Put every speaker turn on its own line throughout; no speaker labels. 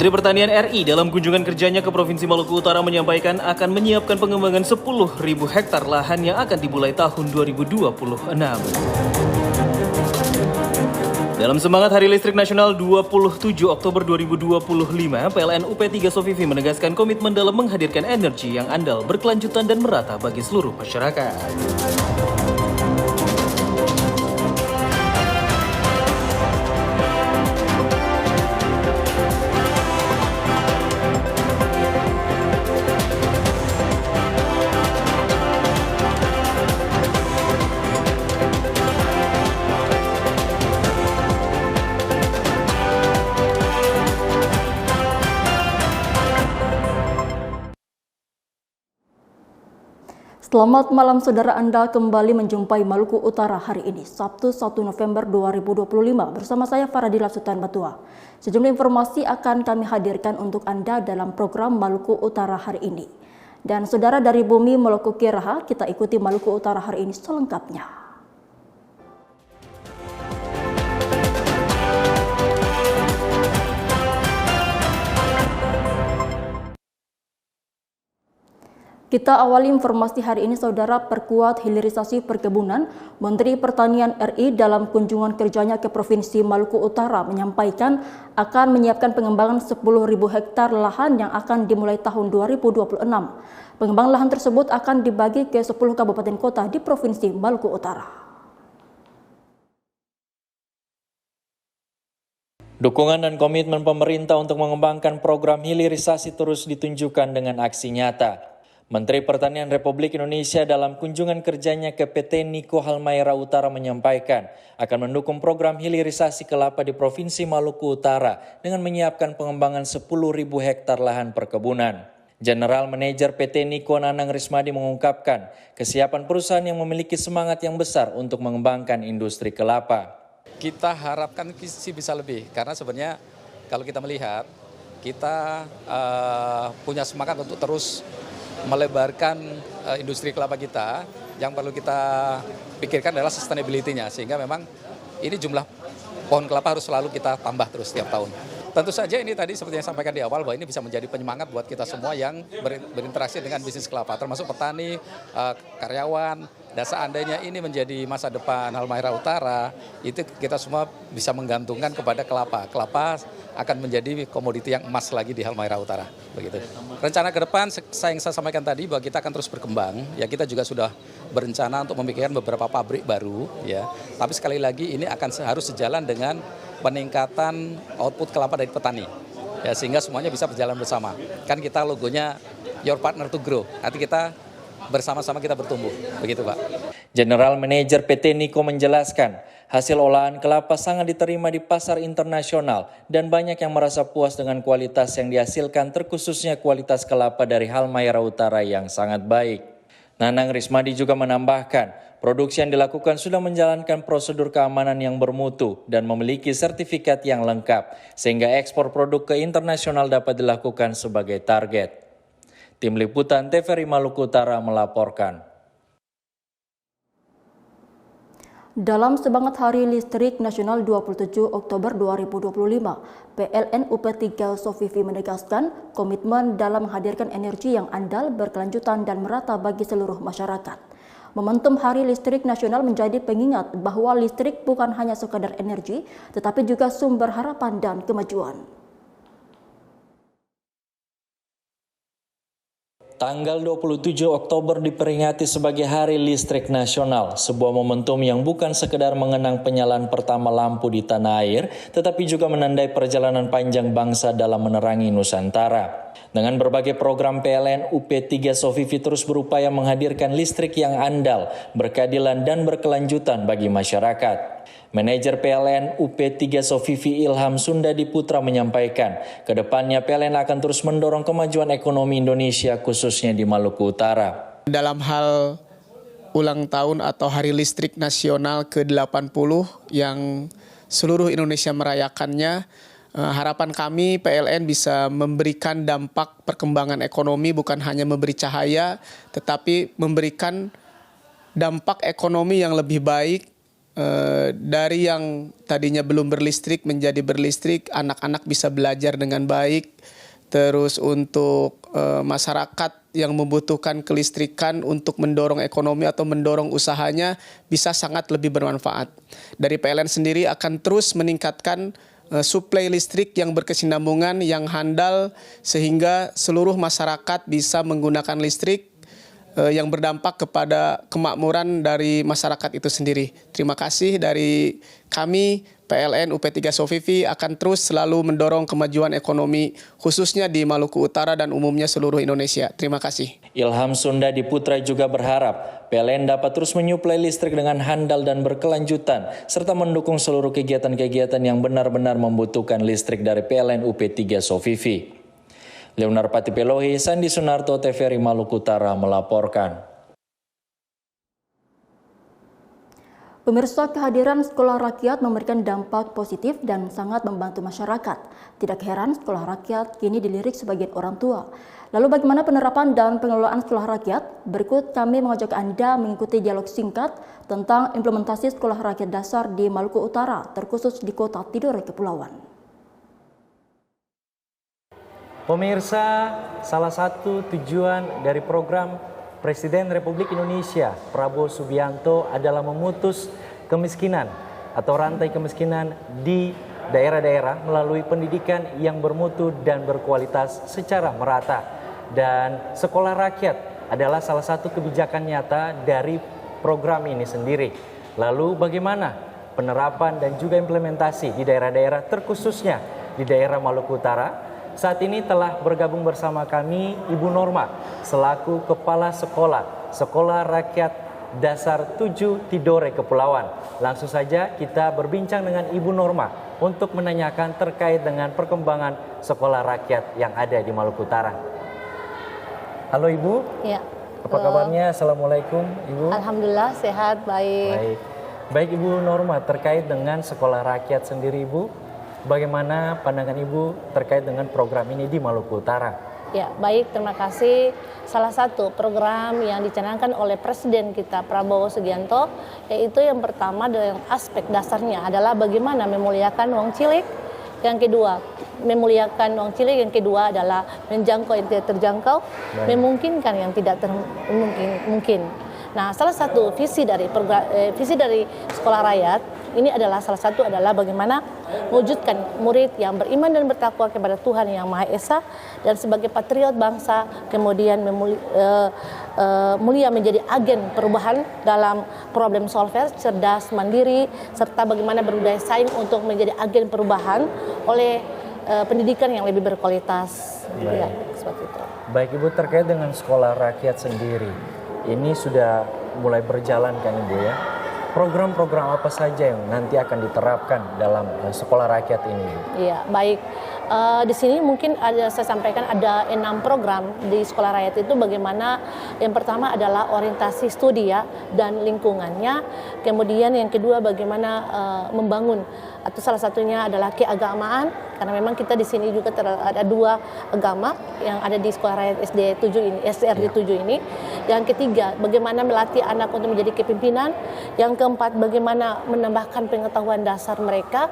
Menteri Pertanian RI dalam kunjungan kerjanya ke Provinsi Maluku Utara menyampaikan akan menyiapkan pengembangan 10.000 hektar lahan yang akan dimulai tahun 2026. Dalam semangat Hari Listrik Nasional 27 Oktober 2025, PLN UP3 Sofivi menegaskan komitmen dalam menghadirkan energi yang andal, berkelanjutan dan merata bagi seluruh masyarakat.
Selamat malam saudara, Anda kembali menjumpai Maluku Utara hari ini, Sabtu 1 November 2025 bersama saya Faradila Sultan Batua. Sejumlah informasi akan kami hadirkan untuk Anda dalam program Maluku Utara hari ini. Dan saudara dari Bumi Maluku Kiraha, kita ikuti Maluku Utara hari ini selengkapnya. Kita awali informasi hari ini, saudara. Perkuat hilirisasi perkebunan. Menteri Pertanian RI dalam kunjungan kerjanya ke Provinsi Maluku Utara menyampaikan akan menyiapkan pengembangan 10.000 hektar lahan yang akan dimulai tahun 2026. Pengembangan lahan tersebut akan dibagi ke 10 kabupaten kota di Provinsi Maluku Utara.
Dukungan dan komitmen pemerintah untuk mengembangkan program hilirisasi terus ditunjukkan dengan aksi nyata. Menteri Pertanian Republik Indonesia dalam kunjungan kerjanya ke PT Niko Halmahera Utara menyampaikan akan mendukung program hilirisasi kelapa di Provinsi Maluku Utara dengan menyiapkan pengembangan 10.000 hektar lahan perkebunan. General Manager PT Niko Nanang Rismadi mengungkapkan kesiapan perusahaan yang memiliki semangat yang besar untuk mengembangkan industri kelapa.
Kita harapkan sih bisa lebih, karena sebenarnya kalau kita melihat, kita punya semangat untuk terus melebarkan industri kelapa kita. Yang perlu kita pikirkan adalah sustainability-nya, sehingga memang ini jumlah pohon kelapa harus selalu kita tambah terus setiap tahun. Tentu saja ini tadi seperti yang sampaikan di awal bahwa ini bisa menjadi penyemangat buat kita semua yang berinteraksi dengan bisnis kelapa, termasuk petani, karyawan. Dan seandainya ini menjadi masa depan Halmahera Utara, itu kita semua bisa menggantungkan kepada kelapa. Kelapa akan menjadi komoditi yang emas lagi di Halmahera Utara. Begitu. Rencana ke depan, yang saya sampaikan tadi bahwa kita akan terus berkembang. Ya, kita juga sudah berencana untuk memikirkan beberapa pabrik baru. Ya, tapi sekali lagi ini akan harus sejalan dengan peningkatan output kelapa dari petani. Ya, sehingga semuanya bisa berjalan bersama. Kan kita logonya Your Partner to Grow. Nanti kita bersama-sama kita bertumbuh. Begitu, Pak.
General Manager PT Niko menjelaskan, hasil olahan kelapa sangat diterima di pasar internasional dan banyak yang merasa puas dengan kualitas yang dihasilkan, terkhususnya kualitas kelapa dari Halmahera Utara yang sangat baik. Nanang Rismadi juga menambahkan, produksi yang dilakukan sudah menjalankan prosedur keamanan yang bermutu dan memiliki sertifikat yang lengkap, sehingga ekspor produk ke internasional dapat dilakukan sebagai target. Tim Liputan TVRI Maluku Utara melaporkan.
Dalam semangat Hari Listrik Nasional 27 Oktober 2025, PLN UP3 Sofivi menegaskan komitmen dalam menghadirkan energi yang andal, berkelanjutan dan merata bagi seluruh masyarakat. Momentum Hari Listrik Nasional menjadi pengingat bahwa listrik bukan hanya sekadar energi, tetapi juga sumber harapan dan kemajuan.
Tanggal 27 Oktober diperingati sebagai Hari Listrik Nasional, sebuah momentum yang bukan sekedar mengenang penyalaan pertama lampu di tanah air, tetapi juga menandai perjalanan panjang bangsa dalam menerangi Nusantara. Dengan berbagai program, PLN UP3 Sofivi terus berupaya menghadirkan listrik yang andal, berkeadilan dan berkelanjutan bagi masyarakat. Manajer PLN UP3 Sofivi Ilham Sundadi Putra menyampaikan, kedepannya PLN akan terus mendorong kemajuan ekonomi Indonesia khususnya di Maluku Utara.
Dalam hal ulang tahun atau Hari Listrik Nasional ke-80 yang seluruh Indonesia merayakannya, harapan kami PLN bisa memberikan dampak perkembangan ekonomi, bukan hanya memberi cahaya, tetapi memberikan dampak ekonomi yang lebih baik dari yang tadinya belum berlistrik menjadi berlistrik, anak-anak bisa belajar dengan baik. Terus untuk masyarakat yang membutuhkan kelistrikan untuk mendorong ekonomi atau mendorong usahanya bisa sangat lebih bermanfaat. Dari PLN sendiri akan terus meningkatkan suplai listrik yang berkesinambungan, yang handal, sehingga seluruh masyarakat bisa menggunakan listrik yang berdampak kepada kemakmuran dari masyarakat itu sendiri. Terima kasih dari kami, PLN UP3 Sofifi akan terus selalu mendorong kemajuan ekonomi khususnya di Maluku Utara dan umumnya seluruh Indonesia. Terima kasih.
Ilham Sundadi Putra juga berharap PLN dapat terus menyuplai listrik dengan handal dan berkelanjutan, serta mendukung seluruh kegiatan-kegiatan yang benar-benar membutuhkan listrik dari PLN UP3 Sofifi. Leonar Patipelohi, Sandi Sunarto, TVRI Maluku Utara melaporkan.
Pemirsa, kehadiran sekolah rakyat memberikan dampak positif dan sangat membantu masyarakat. Tidak heran sekolah rakyat kini dilirik sebagian orang tua. Lalu bagaimana penerapan dan pengelolaan sekolah rakyat? Berikut kami mengajak Anda mengikuti dialog singkat tentang implementasi sekolah rakyat dasar di Maluku Utara, terkhusus di Kota Tidore Kepulauan.
Pemirsa, salah satu tujuan dari program Presiden Republik Indonesia Prabowo Subianto adalah memutus kemiskinan atau rantai kemiskinan di daerah-daerah melalui pendidikan yang bermutu dan berkualitas secara merata. Dan sekolah rakyat adalah salah satu kebijakan nyata dari program ini sendiri. Lalu bagaimana penerapan dan juga implementasi di daerah-daerah terkhususnya di daerah Maluku Utara? Saat ini telah bergabung bersama kami Ibu Norma selaku Kepala Sekolah Rakyat Dasar 7 Tidore Kepulauan. Langsung saja kita berbincang dengan Ibu Norma untuk menanyakan terkait dengan perkembangan sekolah rakyat yang ada di Maluku Utara. Halo Ibu.
Ya.
Apa kabarnya? Assalamualaikum Ibu.
Alhamdulillah sehat, baik.
Baik Ibu Norma, terkait dengan sekolah rakyat sendiri Ibu, bagaimana pandangan Ibu terkait dengan program ini di Maluku Utara?
Ya, baik, terima kasih. Salah satu program yang dicanangkan oleh Presiden kita Prabowo Subianto, yaitu yang pertama dengan aspek dasarnya adalah bagaimana memuliakan wong cilik. Yang kedua, memuliakan wong cilik. Yang kedua adalah menjangkau yang tidak terjangkau, memungkinkan yang tidak mungkin. Nah, salah satu visi dari sekolah rakyat ini adalah salah satu adalah bagaimana mewujudkan murid yang beriman dan bertakwa kepada Tuhan Yang Maha Esa dan sebagai patriot bangsa, kemudian mulia menjadi agen perubahan dalam problem solver, cerdas, mandiri, serta bagaimana berbudaya saing untuk menjadi agen perubahan oleh pendidikan yang lebih berkualitas. Ya, seperti itu.
Baik Ibu, terkait dengan sekolah rakyat sendiri, ini sudah mulai berjalan kan Ibu ya? Program-program apa saja yang nanti akan diterapkan dalam sekolah rakyat ini?
Iya, baik. Di sini mungkin saya sampaikan ada 6 program di sekolah rakyat itu. Bagaimana yang pertama adalah orientasi studi ya dan lingkungannya. Kemudian yang kedua bagaimana membangun atau salah satunya adalah keagamaan, karena memang kita di sini juga ada 2 agama yang ada di sekolah rakyat SRD 7 ini. Yang ketiga bagaimana melatih anak untuk menjadi kepemimpinan. Yang keempat bagaimana menambahkan pengetahuan dasar mereka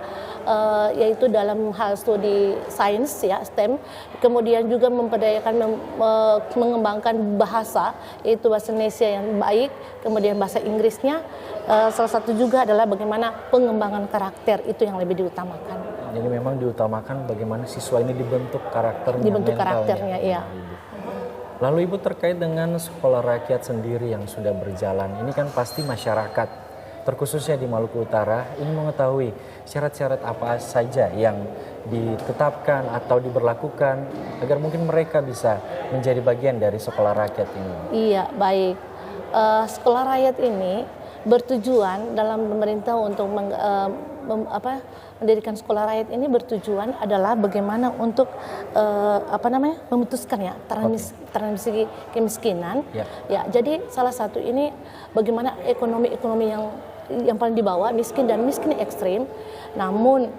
yaitu dalam hal studi sains ya STEM. Kemudian juga memperdayakan mengembangkan bahasa, yaitu bahasa Indonesia yang baik, kemudian bahasa Inggrisnya. Salah satu juga adalah bagaimana pengembangan karakter, itu yang lebih diutamakan.
Jadi memang diutamakan bagaimana siswa ini dibentuk karakternya,
dibentuk karakternya, iya.
Lalu Ibu, terkait dengan sekolah rakyat sendiri yang sudah berjalan, ini kan pasti masyarakat, terkhususnya di Maluku Utara, ini mengetahui syarat-syarat apa saja yang ditetapkan atau diberlakukan agar mungkin mereka bisa menjadi bagian dari sekolah rakyat ini.
Iya, baik. Sekolah rakyat ini bertujuan dalam pemerintah untuk mendirikan sekolah rakyat ini bertujuan adalah bagaimana untuk memutuskan ya transmisi kemiskinan. Ya, jadi salah satu ini bagaimana ekonomi yang yang paling di bawah, miskin dan miskin ekstrim. Namun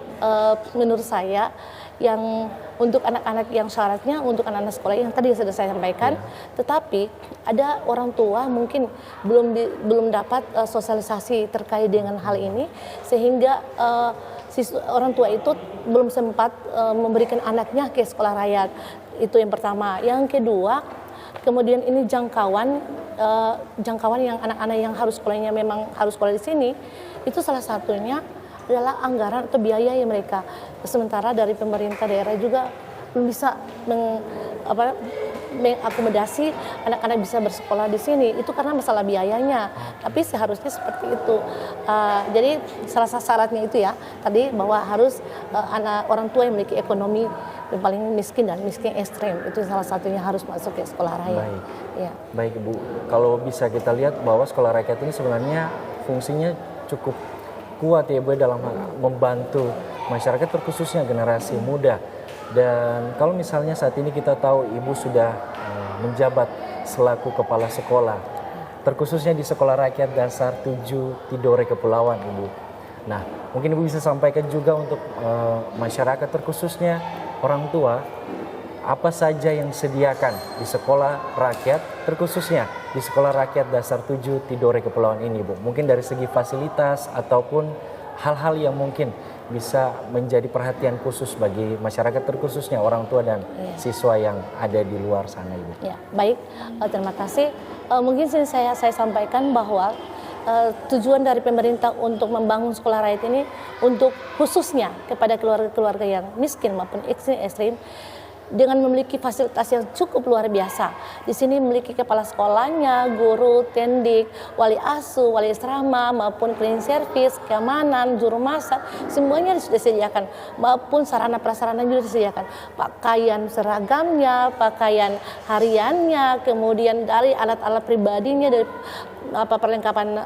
menurut saya yang untuk anak-anak yang syaratnya untuk anak-anak sekolah yang tadi sudah saya sampaikan, tetapi ada orang tua mungkin belum dapat sosialisasi terkait dengan hal ini, sehingga orang tua itu belum sempat memberikan anaknya ke sekolah rakyat. Itu yang pertama. Yang kedua, kemudian ini jangkauan yang anak-anak yang harus sekolahnya memang harus sekolah di sini, itu salah satunya adalah anggaran atau biaya yang mereka. Sementara dari pemerintah daerah juga belum bisa mengakomodasi anak-anak bisa bersekolah di sini. Itu karena masalah biayanya. Tapi seharusnya seperti itu. Jadi salah satu syaratnya itu ya tadi bahwa harus orang tua yang memiliki ekonomi yang paling miskin dan miskin ekstrem, itu salah satunya harus masuk ke sekolah rakyat.
Baik.
Ya.
Baik Ibu, kalau bisa kita lihat bahwa sekolah rakyat ini sebenarnya fungsinya cukup kuat ya Bu dalam membantu masyarakat terkhususnya generasi muda. Dan kalau misalnya saat ini kita tahu Ibu sudah menjabat selaku kepala sekolah, terkhususnya di Sekolah Rakyat Dasar 7 Tidore Kepulauan Ibu. Nah, mungkin Ibu bisa sampaikan juga untuk masyarakat terkhususnya orang tua, apa saja yang disediakan di Sekolah Rakyat, terkhususnya di Sekolah Rakyat Dasar 7 Tidore Kepulauan ini Bu. Mungkin dari segi fasilitas ataupun hal-hal yang mungkin bisa menjadi perhatian khusus bagi masyarakat terkhususnya orang tua dan siswa yang ada di luar sana Ibu.
Ya, baik, terima kasih. Mungkin saya sampaikan bahwa tujuan dari pemerintah untuk membangun sekolah rakyat ini untuk khususnya kepada keluarga-keluarga yang miskin maupun ekstrim dengan memiliki fasilitas yang cukup luar biasa. Di sini memiliki kepala sekolahnya, guru, tendik, wali asuh, wali asrama, maupun cleaning service, keamanan, juru masak, semuanya sudah disediakan. Maupun sarana prasarana juga disediakan. Pakaian seragamnya, pakaian hariannya, kemudian dari alat-alat pribadinya, dari perlengkapan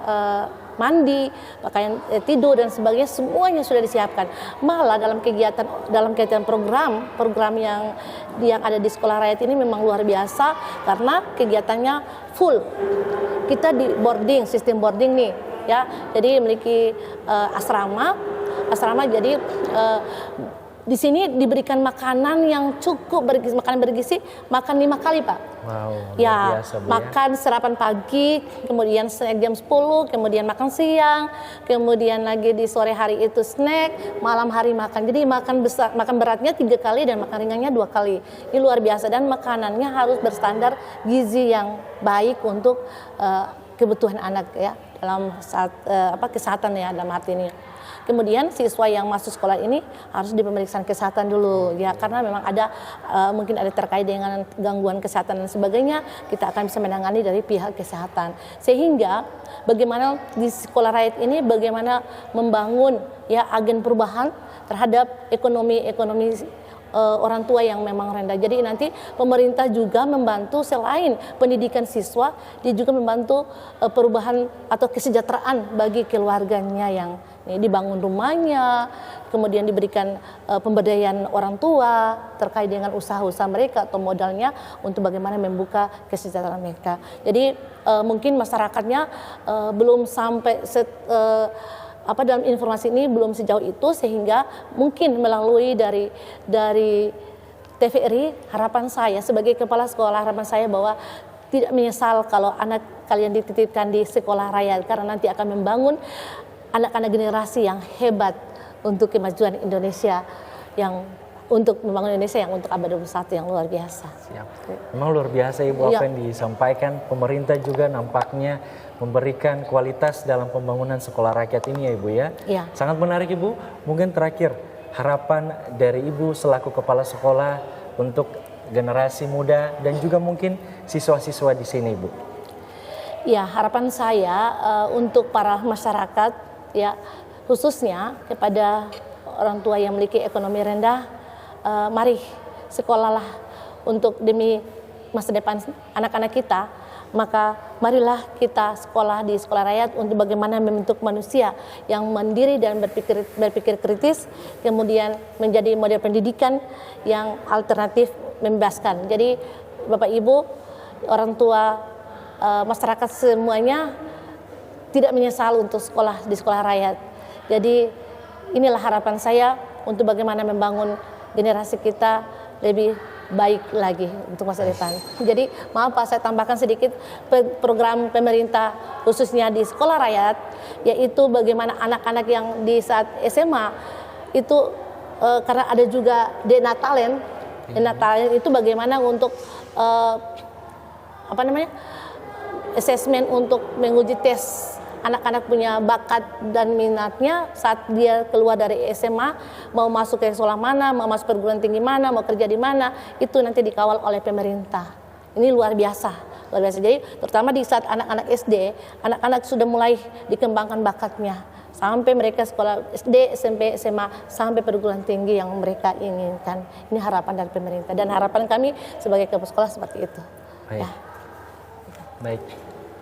mandi, pakaian tidur dan sebagainya, semuanya sudah disiapkan. Malah dalam kegiatan program yang ada di sekolah rakyat ini memang luar biasa karena kegiatannya full. Kita di sistem boarding nih ya. Jadi memiliki asrama jadi di sini diberikan makanan yang cukup bergizi, makan 5 kali Pak.
Wow,
ya,
biasa, Bu,
makan sarapan pagi, kemudian snack jam 10, kemudian makan siang, kemudian lagi di sore hari itu snack, malam hari makan. Jadi makan beratnya 3 kali dan makan ringannya 2 kali. Ini luar biasa dan makanannya harus berstandar gizi yang baik untuk kebutuhan anak ya dalam saat kesehatan ya dalam arti ini. Kemudian siswa yang masuk sekolah ini harus pemeriksaan kesehatan dulu ya karena memang ada mungkin ada terkait dengan gangguan kesehatan dan sebagainya, kita akan bisa menangani dari pihak kesehatan. Sehingga bagaimana di sekolah rakyat ini bagaimana membangun ya agen perubahan terhadap ekonomi orang tua yang memang rendah. Jadi nanti pemerintah juga membantu selain pendidikan siswa, dia juga membantu perubahan atau kesejahteraan bagi keluarganya yang dibangun rumahnya, kemudian diberikan pemberdayaan orang tua terkait dengan usaha-usaha mereka atau modalnya untuk bagaimana membuka kesejahteraan mereka. Jadi mungkin masyarakatnya belum sampai dalam informasi ini belum sejauh itu sehingga mungkin melalui dari TVRI harapan saya sebagai kepala sekolah harapan saya bahwa tidak menyesal kalau anak kalian dititipkan di sekolah rakyat karena nanti akan membangun anak-anak generasi yang hebat untuk kemajuan Indonesia untuk membangun Indonesia yang untuk abad 21 yang luar biasa.
Siap. Memang luar biasa Ibu apa yang disampaikan. Pemerintah juga nampaknya memberikan kualitas dalam pembangunan sekolah rakyat ini ya Ibu ya.
Ya.
Sangat menarik Ibu. Mungkin terakhir harapan dari Ibu selaku kepala sekolah untuk generasi muda dan juga mungkin siswa-siswa di sini Ibu.
Ya, harapan saya untuk para masyarakat ya khususnya kepada orang tua yang memiliki ekonomi rendah, mari sekolahlah untuk demi masa depan anak-anak kita. Maka marilah kita sekolah di sekolah rakyat untuk bagaimana membentuk manusia yang mandiri dan berpikir kritis, kemudian menjadi model pendidikan yang alternatif membebaskan. Jadi Bapak Ibu, orang tua, masyarakat semuanya tidak menyesal untuk sekolah di sekolah rakyat. Jadi inilah harapan saya untuk bagaimana membangun generasi kita lebih baik lagi untuk masa depan. Jadi maaf Pak, saya tambahkan sedikit program pemerintah khususnya di sekolah rakyat, yaitu bagaimana anak-anak yang di saat SMA itu karena ada juga DNA talent itu bagaimana untuk asesmen untuk menguji tes anak-anak punya bakat dan minatnya saat dia keluar dari SMA, mau masuk ke sekolah mana, mau masuk perguruan tinggi mana, mau kerja di mana, itu nanti dikawal oleh pemerintah. Ini luar biasa. Jadi terutama di saat anak-anak SD, anak-anak sudah mulai dikembangkan bakatnya sampai mereka sekolah SD, SMP, SMA, sampai perguruan tinggi yang mereka inginkan. Ini harapan dari pemerintah dan harapan kami sebagai kepala sekolah seperti itu.
Baik.
Ya.
Baik.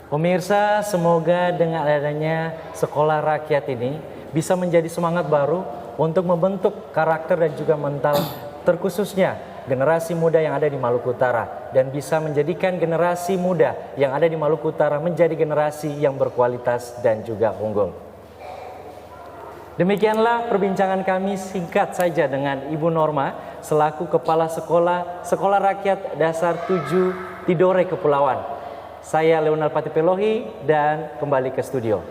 Pemirsa, semoga dengan adanya sekolah rakyat ini bisa menjadi semangat baru untuk membentuk karakter dan juga mental terkhususnya generasi muda yang ada di Maluku Utara dan bisa menjadikan generasi muda yang ada di Maluku Utara menjadi generasi yang berkualitas dan juga unggul. Demikianlah perbincangan kami singkat saja dengan Ibu Norma selaku Kepala Sekolah Rakyat Dasar 7 Tidore Kepulauan. Saya Leonel Patipelohi dan kembali ke studio.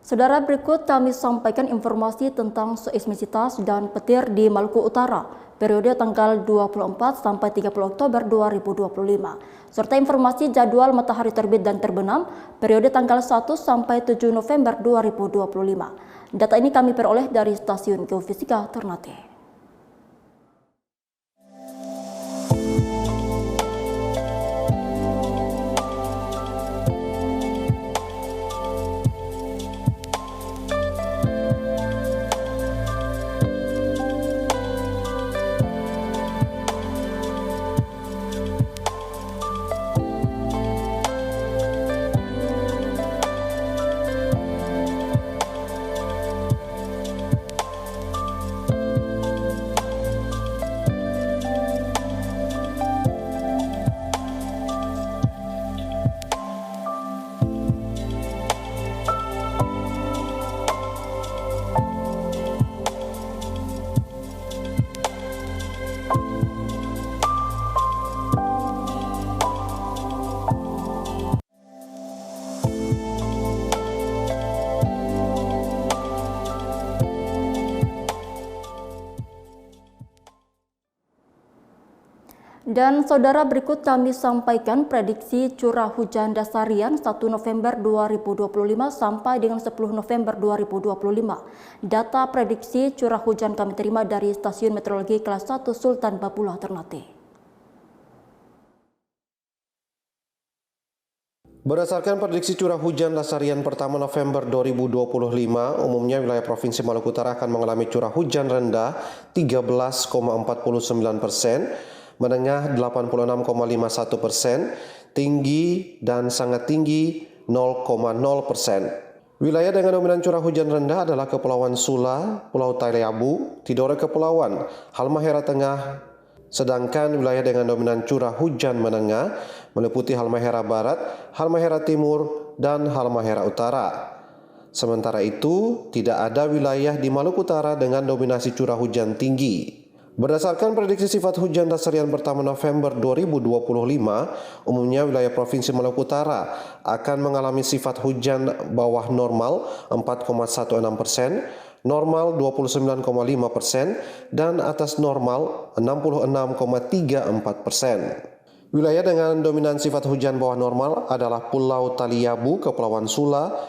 Saudara, berikut kami sampaikan informasi tentang seismisitas dan petir di Maluku Utara periode tanggal 24 sampai 30 Oktober 2025 serta informasi jadwal matahari terbit dan terbenam periode tanggal 1 sampai 7 November 2025. Data ini kami peroleh dari Stasiun Geofisika Ternate. Dan saudara, berikut kami sampaikan prediksi curah hujan dasarian 1 November 2025 sampai dengan 10 November 2025. Data prediksi curah hujan kami terima dari Stasiun Meteorologi Kelas 1 Sultan Bapulah Ternate.
Berdasarkan prediksi curah hujan dasarian pertama November 2025, umumnya wilayah Provinsi Maluku Utara akan mengalami curah hujan rendah 13,49%, menengah 86,51%, tinggi dan sangat tinggi 0,0%. Wilayah dengan dominan curah hujan rendah adalah Kepulauan Sula, Pulau Taliabu, Tidore Kepulauan, Halmahera Tengah, sedangkan wilayah dengan dominan curah hujan menengah meliputi Halmahera Barat, Halmahera Timur, dan Halmahera Utara. Sementara itu, tidak ada wilayah di Maluku Utara dengan dominasi curah hujan tinggi. Berdasarkan prediksi sifat hujan dasarian pertama November 2025, umumnya wilayah Provinsi Maluku Utara akan mengalami sifat hujan bawah normal 4,16%, normal 29,5%, dan atas normal 66,34%. Wilayah dengan dominan sifat hujan bawah normal adalah Pulau Taliabu, Kepulauan Sula,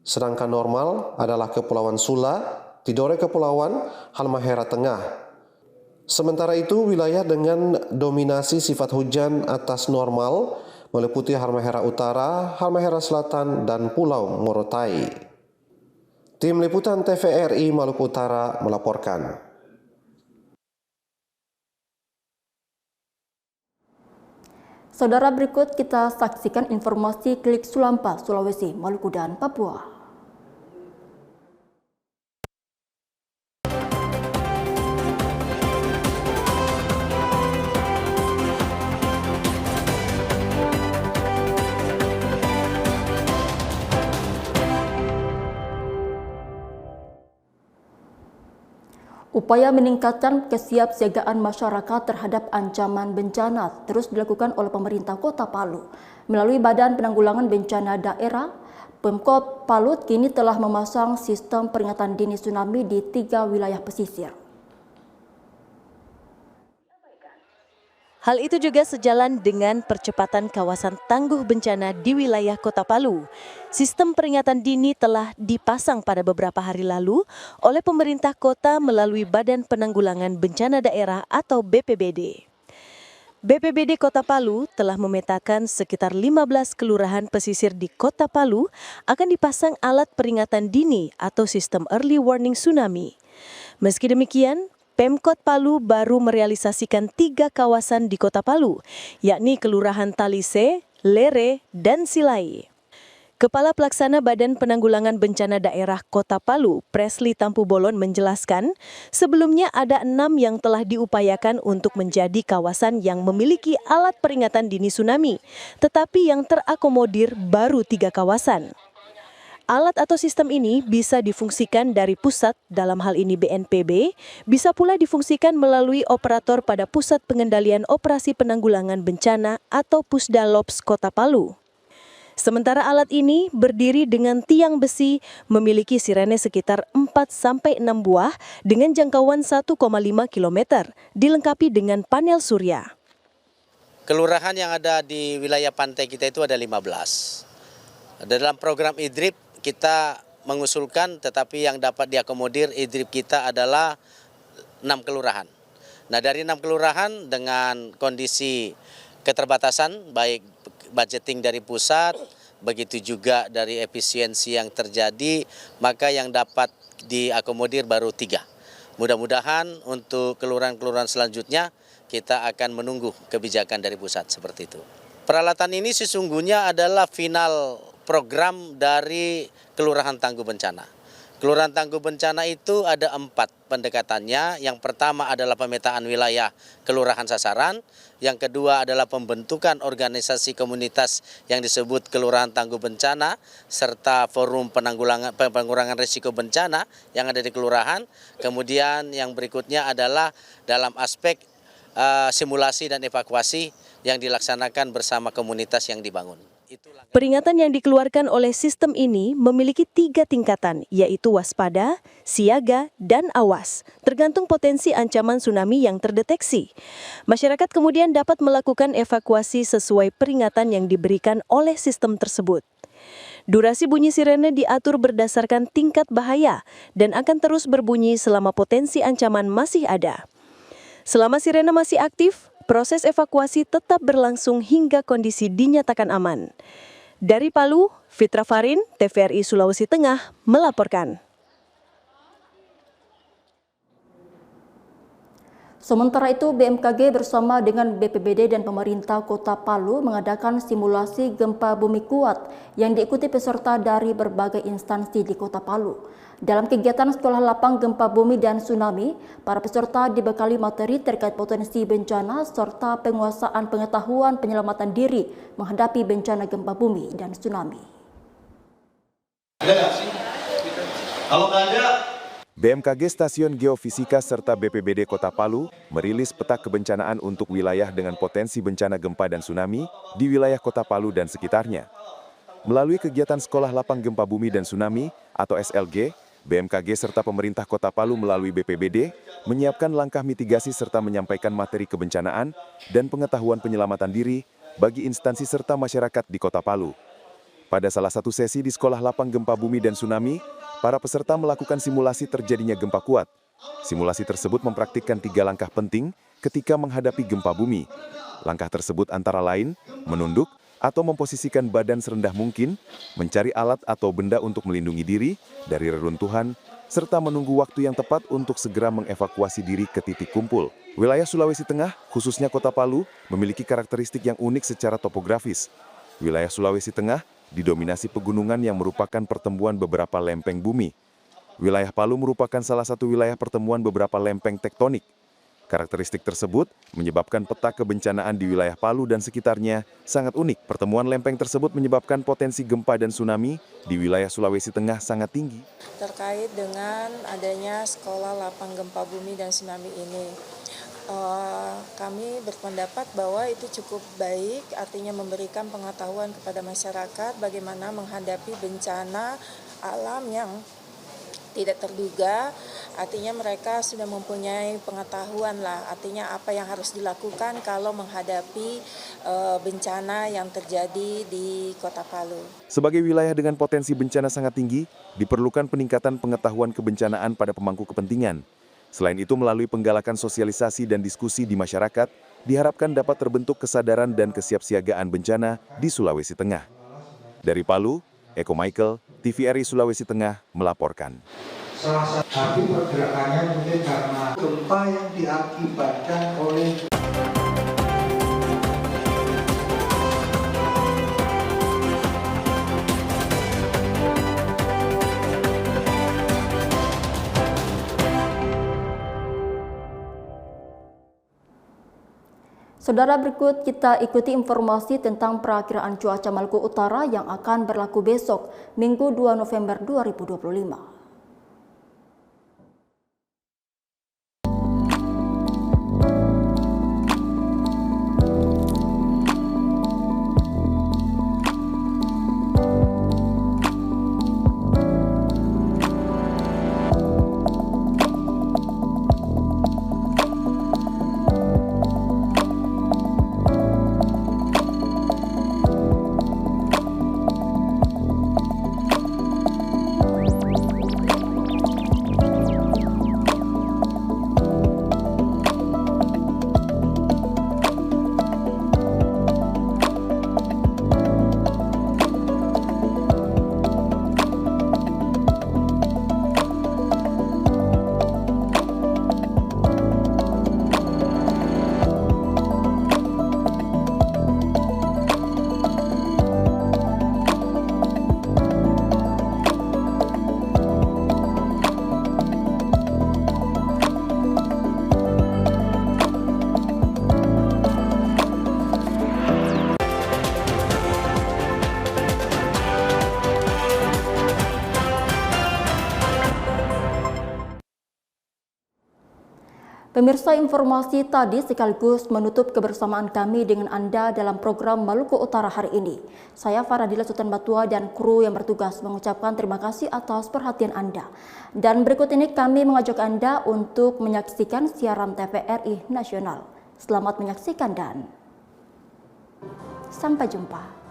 sedangkan normal adalah Kepulauan Sula, Tidore Kepulauan, Halmahera Tengah. Sementara itu, wilayah dengan dominasi sifat hujan atas normal meliputi Halmahera Utara, Halmahera Selatan, dan Pulau Morotai. Tim Liputan TVRI Maluku Utara melaporkan.
Saudara, berikut kita saksikan informasi Klik Sulampa, Sulawesi, Maluku, dan Papua. Upaya meningkatkan kesiapsiagaan masyarakat terhadap ancaman bencana terus dilakukan oleh pemerintah Kota Palu. Melalui Badan Penanggulangan Bencana Daerah, Pemkot Palu kini telah memasang sistem peringatan dini tsunami di 3 wilayah pesisir.
Hal itu juga sejalan dengan percepatan kawasan tangguh bencana di wilayah Kota Palu. Sistem peringatan dini telah dipasang pada beberapa hari lalu oleh pemerintah kota melalui Badan Penanggulangan Bencana Daerah atau BPBD. BPBD Kota Palu telah memetakan sekitar 15 kelurahan pesisir di Kota Palu akan dipasang alat peringatan dini atau sistem early warning tsunami. Meski demikian, Pemkot Palu baru merealisasikan 3 kawasan di Kota Palu, yakni Kelurahan Talise, Lere, dan Silai. Kepala Pelaksana Badan Penanggulangan Bencana Daerah Kota Palu, Presley Tampu Bolon menjelaskan, sebelumnya ada 6 yang telah diupayakan untuk menjadi kawasan yang memiliki alat peringatan dini tsunami, tetapi yang terakomodir baru 3 kawasan. Alat atau sistem ini bisa difungsikan dari pusat, dalam hal ini BNPB, bisa pula difungsikan melalui operator pada Pusat Pengendalian Operasi Penanggulangan Bencana atau Pusdalops Kota Palu. Sementara alat ini berdiri dengan tiang besi, memiliki sirene sekitar 4-6 buah dengan jangkauan 1,5 km, dilengkapi dengan panel surya.
Kelurahan yang ada di wilayah pantai kita itu ada 15. Dalam program IDRIP kita mengusulkan, tetapi yang dapat diakomodir IDRIP kita adalah 6 kelurahan. Nah, dari 6 kelurahan dengan kondisi keterbatasan, baik budgeting dari pusat, begitu juga dari efisiensi yang terjadi, maka yang dapat diakomodir baru 3. Mudah-mudahan untuk kelurahan-kelurahan selanjutnya kita akan menunggu kebijakan dari pusat seperti itu. Peralatan ini sesungguhnya adalah final program dari Kelurahan Tangguh Bencana. Kelurahan Tangguh Bencana itu ada 4 pendekatannya. Yang pertama adalah pemetaan wilayah kelurahan sasaran. Yang kedua adalah pembentukan organisasi komunitas yang disebut Kelurahan Tangguh Bencana serta forum pengurangan risiko bencana yang ada di kelurahan. Kemudian yang berikutnya adalah dalam aspek simulasi dan evakuasi yang dilaksanakan bersama komunitas yang dibangun.
Peringatan yang dikeluarkan oleh sistem ini memiliki 3 tingkatan, yaitu waspada, siaga, dan awas, tergantung potensi ancaman tsunami yang terdeteksi. Masyarakat kemudian dapat melakukan evakuasi sesuai peringatan yang diberikan oleh sistem tersebut. Durasi bunyi sirene diatur berdasarkan tingkat bahaya dan akan terus berbunyi selama potensi ancaman masih ada. Selama sirene masih aktif, proses evakuasi tetap berlangsung hingga kondisi dinyatakan aman. Dari Palu, Fitra Farin, TVRI Sulawesi Tengah, melaporkan.
Sementara itu, BMKG bersama dengan BPBD dan pemerintah Kota Palu mengadakan simulasi gempa bumi kuat yang diikuti peserta dari berbagai instansi di Kota Palu. Dalam kegiatan Sekolah Lapang Gempa Bumi dan Tsunami, para peserta dibekali materi terkait potensi bencana serta penguasaan pengetahuan penyelamatan diri menghadapi bencana gempa bumi dan tsunami.
Kalau ada BMKG Stasiun Geofisika serta BPBD Kota Palu merilis peta kebencanaan untuk wilayah dengan potensi bencana gempa dan tsunami di wilayah Kota Palu dan sekitarnya. Melalui kegiatan Sekolah Lapang Gempa Bumi dan Tsunami atau SLG, BMKG serta pemerintah Kota Palu melalui BPBD menyiapkan langkah mitigasi serta menyampaikan materi kebencanaan dan pengetahuan penyelamatan diri bagi instansi serta masyarakat di Kota Palu. Pada salah satu sesi di Sekolah Lapang Gempa Bumi dan Tsunami, para peserta melakukan simulasi terjadinya gempa kuat. Simulasi tersebut mempraktikkan 3 langkah penting ketika menghadapi gempa bumi. Langkah tersebut antara lain menunduk atau memposisikan badan serendah mungkin, mencari alat atau benda untuk melindungi diri dari reruntuhan, serta menunggu waktu yang tepat untuk segera mengevakuasi diri ke titik kumpul. Wilayah Sulawesi Tengah, khususnya Kota Palu, memiliki karakteristik yang unik secara topografis. Wilayah Sulawesi Tengah didominasi pegunungan yang merupakan pertemuan beberapa lempeng bumi. Wilayah Palu merupakan salah satu wilayah pertemuan beberapa lempeng tektonik. Karakteristik tersebut menyebabkan peta kebencanaan di wilayah Palu dan sekitarnya sangat unik. Pertemuan lempeng tersebut menyebabkan potensi gempa dan tsunami di wilayah Sulawesi Tengah sangat tinggi.
Terkait dengan adanya sekolah lapang gempa bumi dan tsunami ini, kami berpendapat bahwa itu cukup baik, artinya memberikan pengetahuan kepada masyarakat bagaimana menghadapi bencana alam yang tidak terduga. Artinya mereka sudah mempunyai pengetahuan lah, artinya apa yang harus dilakukan kalau menghadapi bencana yang terjadi di Kota Palu.
Sebagai wilayah dengan potensi bencana sangat tinggi, diperlukan peningkatan pengetahuan kebencanaan pada pemangku kepentingan. Selain itu, melalui penggalakan sosialisasi dan diskusi di masyarakat, diharapkan dapat terbentuk kesadaran dan kesiapsiagaan bencana di Sulawesi Tengah. Dari Palu, Eko Michael, TVRI Sulawesi Tengah melaporkan.
Salah satu pergerakannya mungkin karena gempa yang diakibatkan oleh
Saudara, berikut kita ikuti informasi tentang perakiraan cuaca Maluku Utara yang akan berlaku besok, Minggu 2 November 2025. Pemirsa, informasi tadi sekaligus menutup kebersamaan kami dengan Anda dalam program Maluku Utara hari ini. Saya Faradila Sultan Batua dan kru yang bertugas mengucapkan terima kasih atas perhatian Anda. Dan berikut ini kami mengajak Anda untuk menyaksikan siaran TVRI Nasional. Selamat menyaksikan dan sampai jumpa.